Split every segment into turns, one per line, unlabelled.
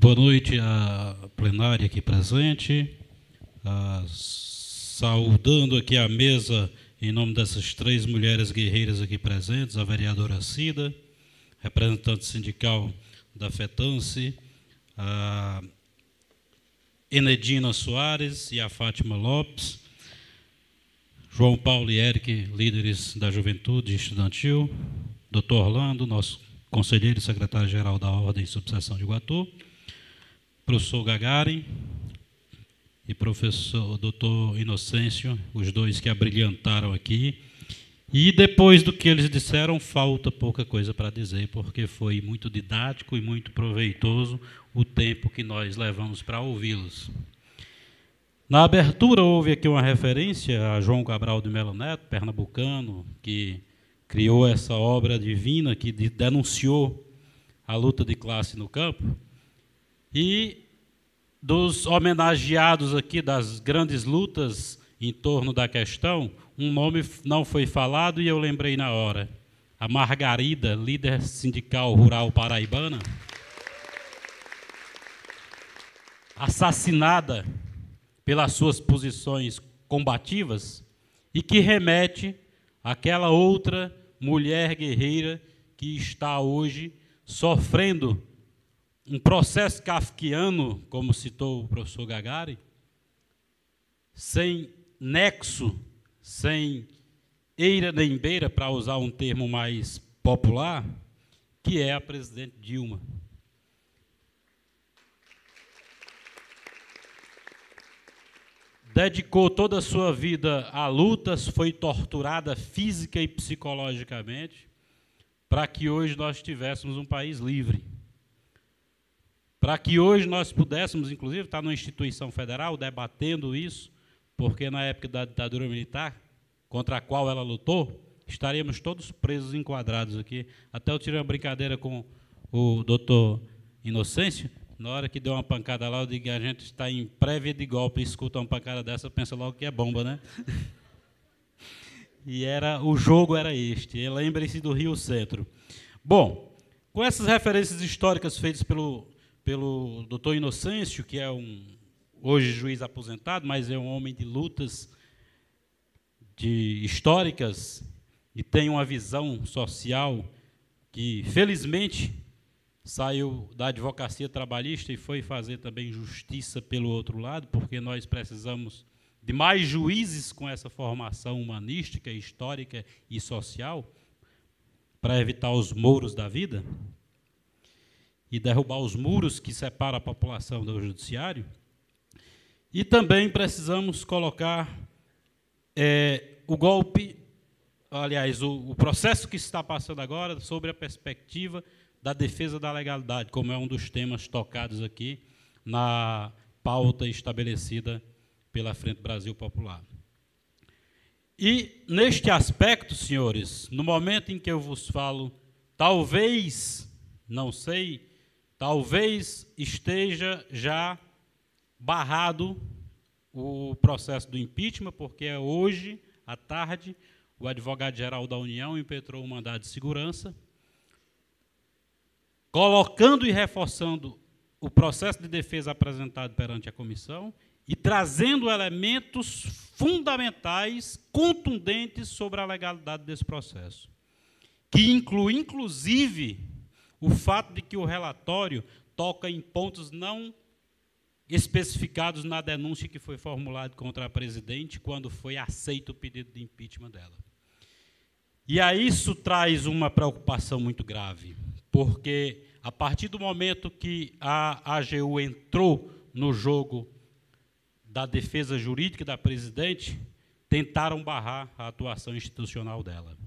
Boa noite à plenária aqui presente, saudando aqui a mesa em nome dessas três mulheres guerreiras aqui presentes, a vereadora Cida, representante sindical da FETANCE, a Enedina Soares e a Fátima Lopes, João Paulo e Eric, líderes da Juventude Estudantil, Dr. Orlando, nosso conselheiro e secretário-geral da Ordem e Subseção de Iguatu, professor Gagarin e professor Dr. Inocêncio, os dois que abrilhantaram aqui. E depois do que eles disseram, falta pouca coisa para dizer, porque foi muito didático e muito proveitoso o tempo que nós levamos para ouvi-los. Na abertura houve aqui uma referência a João Cabral de Melo Neto, pernambucano, que criou essa obra divina, que denunciou a luta de classe no campo. E dos homenageados aqui das grandes lutas em torno da questão, um nome não foi falado e eu lembrei na hora. A Margarida, líder sindical rural paraibana, assassinada pelas suas posições combativas e que remete àquela outra mulher guerreira que está hoje sofrendo um processo kafkiano, como citou o professor Gagarin, sem nexo, sem eira nem beira, para usar um termo mais popular, que é a presidente Dilma. Dedicou toda a sua vida a lutas, foi torturada física e psicologicamente, para que hoje nós tivéssemos um país livre. Para que hoje nós pudéssemos, inclusive, estar numa instituição federal debatendo isso, porque na época da ditadura militar, contra a qual ela lutou, estaríamos todos presos, enquadrados aqui. Até eu tirei uma brincadeira com o doutor Inocêncio, na hora que deu uma pancada lá, eu digo que a gente está em prévia de golpe, escuta uma pancada dessa, pensa logo que é bomba, né? E o jogo era este, lembrem-se do Rio Centro. Bom, com essas referências históricas feitas pelo doutor Inocêncio, que é hoje juiz aposentado, mas é um homem de lutas históricas e tem uma visão social que, felizmente, saiu da advocacia trabalhista e foi fazer também justiça pelo outro lado, porque nós precisamos de mais juízes com essa formação humanística, histórica e social para evitar os mouros da vida e derrubar os muros que separam a população do judiciário. E também precisamos colocar o golpe, aliás, o processo que se está passando agora sobre a perspectiva da defesa da legalidade, como é um dos temas tocados aqui na pauta estabelecida pela Frente Brasil Popular. E, neste aspecto, senhores, no momento em que eu vos falo, talvez, não sei, talvez esteja já barrado o processo do impeachment, porque hoje, à tarde, o advogado-geral da União impetrou um mandado de segurança, colocando e reforçando o processo de defesa apresentado perante a comissão e trazendo elementos fundamentais, contundentes sobre a legalidade desse processo, que inclui, inclusive, o fato de que o relatório toca em pontos não especificados na denúncia que foi formulada contra a presidente quando foi aceito o pedido de impeachment dela. E a isso traz uma preocupação muito grave, porque a partir do momento que a AGU entrou no jogo da defesa jurídica da presidente, tentaram barrar a atuação institucional dela.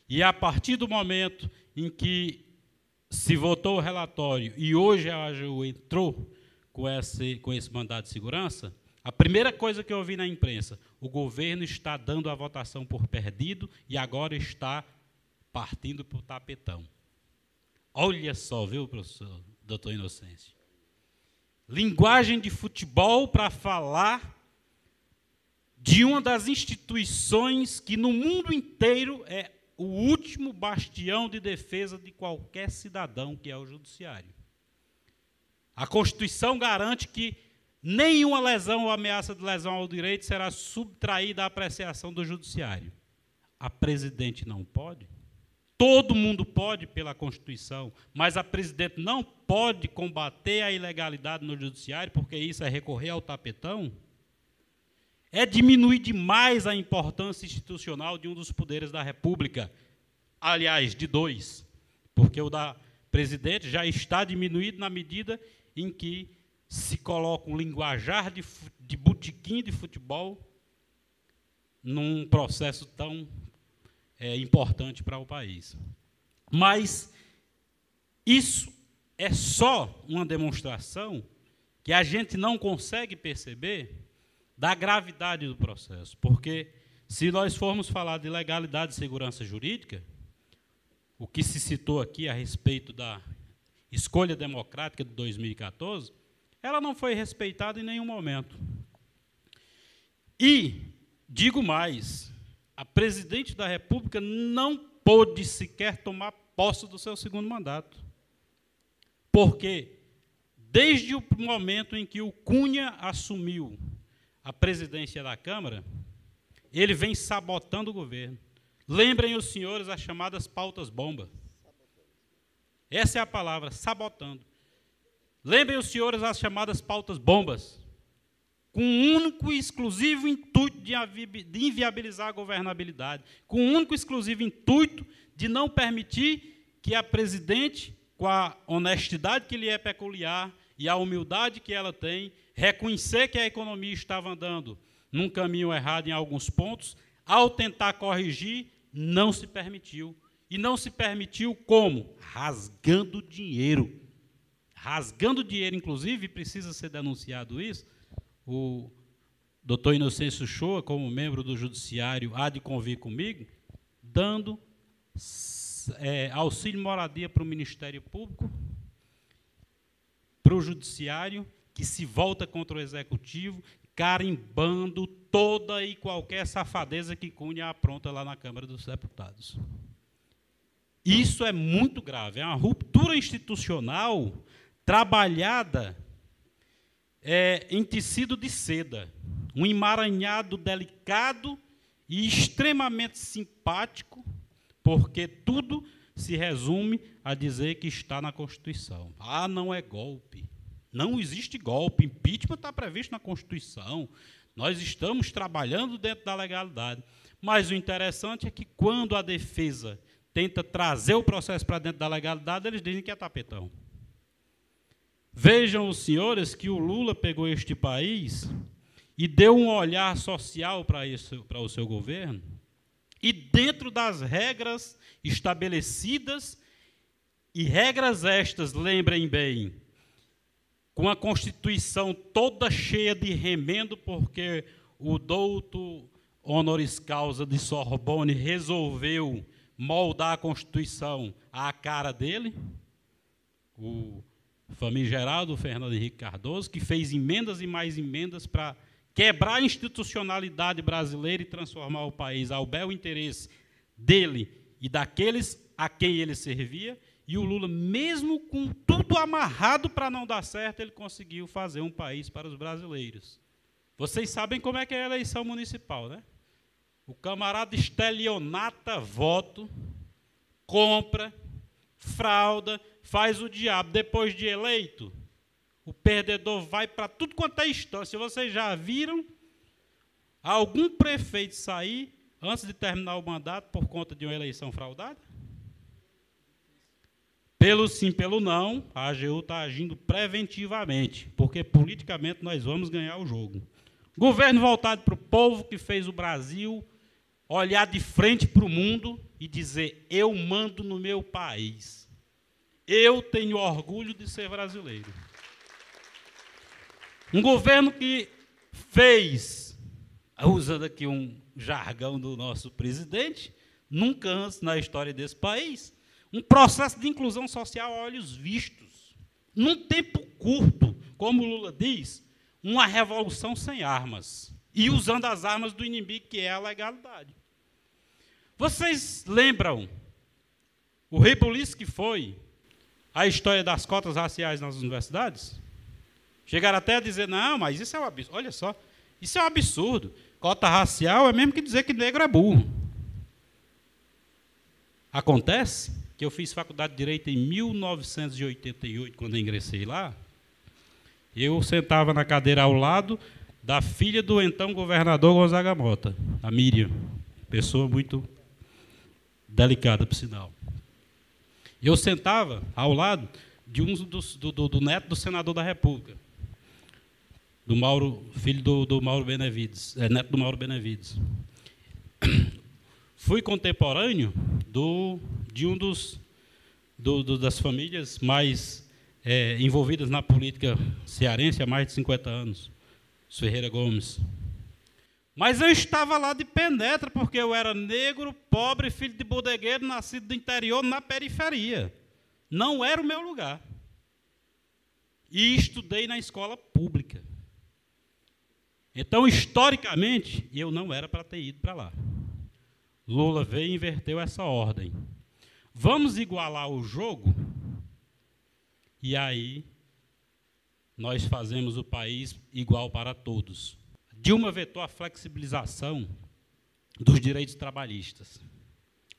E a partir do momento em que se votou o relatório e hoje a AGU entrou com esse mandado de segurança, a primeira coisa que eu ouvi na imprensa, o governo está dando a votação por perdido e agora está partindo para o tapetão. Olha só, viu, professor doutor Inocêncio? Linguagem de futebol para falar de uma das instituições que no mundo inteiro é o último bastião de defesa de qualquer cidadão, que é o judiciário. A Constituição garante que nenhuma lesão ou ameaça de lesão ao direito será subtraída à apreciação do judiciário. A presidente não pode? Todo mundo pode pela Constituição, mas a presidente não pode combater a ilegalidade no judiciário, porque isso é recorrer ao tapetão? É diminuir demais a importância institucional de um dos poderes da República, aliás, de dois, porque o da presidente já está diminuído na medida em que se coloca um linguajar de botequim de futebol num processo tão importante para o país. Mas isso é só uma demonstração que a gente não consegue perceber da gravidade do processo, porque se nós formos falar de legalidade e segurança jurídica, o que se citou aqui a respeito da escolha democrática de 2014, ela não foi respeitada em nenhum momento. E, digo mais, a presidente da República não pôde sequer tomar posse do seu segundo mandato. Porque, desde o momento em que o Cunha assumiu a presidência da Câmara, ele vem sabotando o governo. Lembrem os senhores as chamadas pautas-bomba. Essa é a palavra, sabotando. Lembrem os senhores as chamadas pautas-bombas, com um único e exclusivo intuito de inviabilizar a governabilidade, com um único e exclusivo intuito de não permitir que a presidente, com a honestidade que lhe é peculiar e a humildade que ela tem, reconhecer que a economia estava andando num caminho errado em alguns pontos, ao tentar corrigir, não se permitiu. E não se permitiu como? Rasgando dinheiro. Rasgando dinheiro, inclusive, precisa ser denunciado isso, o doutor Inocêncio Shoa, como membro do Judiciário, há de convir comigo, dando auxílio moradia para o Ministério Público, para o Judiciário, que se volta contra o Executivo, carimbando toda e qualquer safadeza que Cunha apronta lá na Câmara dos Deputados. Isso é muito grave, é uma ruptura institucional trabalhada em tecido de seda, um emaranhado delicado e extremamente simpático, porque tudo se resume a dizer que está na Constituição. Ah, não é golpe. Não existe golpe. Impeachment está previsto na Constituição. Nós estamos trabalhando dentro da legalidade. Mas o interessante é que, quando a defesa tenta trazer o processo para dentro da legalidade, eles dizem que é tapetão. Vejam os senhores que o Lula pegou este país e deu um olhar social para o seu governo, e dentro das regras estabelecidas, e regras estas, lembrem bem, com a Constituição toda cheia de remendo, porque o doutor honoris causa de Sorbonne resolveu moldar a Constituição à cara dele, o famigerado Fernando Henrique Cardoso, que fez emendas e mais emendas para quebrar a institucionalidade brasileira e transformar o país ao bel interesse dele e daqueles a quem ele servia, e o Lula, mesmo com tudo amarrado para não dar certo, ele conseguiu fazer um país para os brasileiros. Vocês sabem como é que é a eleição municipal, né? O camarada estelionata voto, compra, frauda, faz o diabo. Depois de eleito, o perdedor vai para tudo quanto é instância. Vocês já viram algum prefeito sair antes de terminar o mandato por conta de uma eleição fraudada? Pelo sim, pelo não, a AGU está agindo preventivamente, porque politicamente nós vamos ganhar o jogo. Governo voltado para o povo, que fez o Brasil olhar de frente para o mundo e dizer: eu mando no meu país. Eu tenho orgulho de ser brasileiro. Um governo que fez, usando aqui um jargão do nosso presidente, nunca antes na história desse país, um processo de inclusão social a olhos vistos, num tempo curto, como o Lula diz, uma revolução sem armas, e usando as armas do inimigo, que é a legalidade. Vocês lembram o rebuliço que foi a história das cotas raciais nas universidades? Chegaram até a dizer, não, mas isso é um absurdo. Olha só, isso é um absurdo. Cota racial é mesmo que dizer que negro é burro. Acontece que eu fiz faculdade de Direito em 1988, quando eu ingressei lá. Eu sentava na cadeira ao lado da filha do então governador Gonzaga Mota, a Miriam, pessoa muito delicada, por sinal. Eu sentava ao lado de do neto do senador da República, do Mauro, filho do Mauro Benevides, neto do Mauro Benevides. Fui contemporâneo de um das famílias mais envolvidas na política cearense há mais de 50 anos, os Ferreira Gomes. Mas eu estava lá de penetra, porque eu era negro, pobre, filho de bodegueiro, nascido do interior, na periferia. Não era o meu lugar. E estudei na escola pública. Então, historicamente, eu não era para ter ido para lá. Lula veio e inverteu essa ordem. Vamos igualar o jogo? E aí, nós fazemos o país igual para todos. Dilma vetou a flexibilização dos direitos trabalhistas.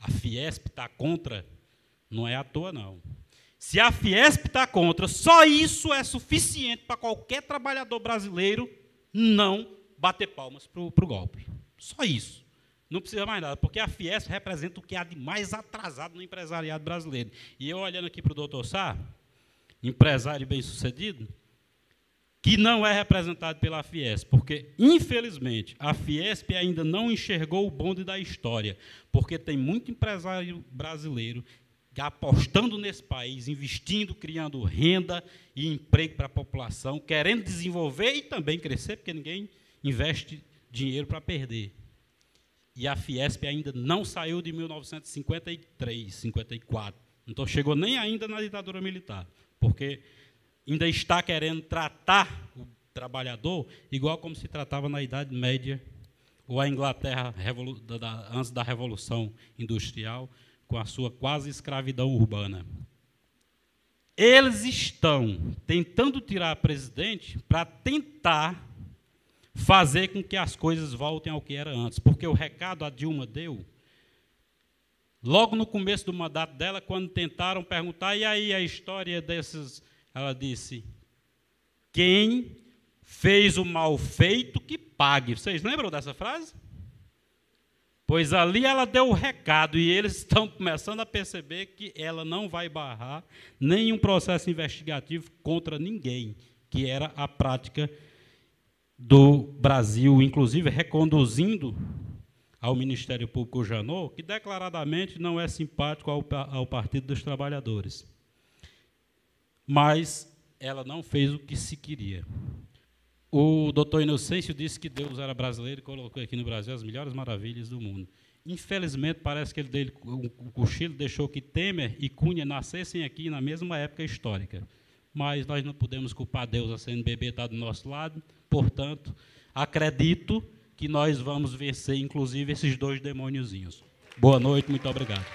A Fiesp está contra, não é à toa, não. Se a Fiesp está contra, só isso é suficiente para qualquer trabalhador brasileiro não bater palmas para o golpe. Só isso. Não precisa mais nada, porque a Fiesp representa o que há de mais atrasado no empresariado brasileiro. E eu, olhando aqui para o doutor Sá, empresário bem-sucedido, que não é representado pela Fiesp, porque, infelizmente, a Fiesp ainda não enxergou o bonde da história, porque tem muito empresário brasileiro apostando nesse país, investindo, criando renda e emprego para a população, querendo desenvolver e também crescer, porque ninguém investe dinheiro para perder. E a Fiesp ainda não saiu de 1953, 54. Então, chegou nem ainda na ditadura militar, porque ainda está querendo tratar o trabalhador igual como se tratava na Idade Média, ou a Inglaterra antes da Revolução Industrial, com a sua quase escravidão urbana. Eles estão tentando tirar a presidente para tentar fazer com que as coisas voltem ao que era antes, porque o recado a Dilma deu, logo no começo do mandato dela, quando tentaram perguntar, e aí a história desses... Ela disse, quem fez o mal feito, que pague. Vocês lembram dessa frase? Pois ali ela deu o recado, e eles estão começando a perceber que ela não vai barrar nenhum processo investigativo contra ninguém, que era a prática do Brasil, inclusive reconduzindo ao Ministério Público Janot, que declaradamente não é simpático ao Partido dos Trabalhadores. Mas ela não fez o que se queria. O doutor Inocêncio disse que Deus era brasileiro e colocou aqui no Brasil as melhores maravilhas do mundo. Infelizmente, parece que o cochilo deixou que Temer e Cunha nascessem aqui na mesma época histórica. Mas nós não podemos culpar Deus, a CNBB está do nosso lado, portanto, acredito que nós vamos vencer, inclusive, esses dois demôniozinhos. Boa noite, muito obrigado.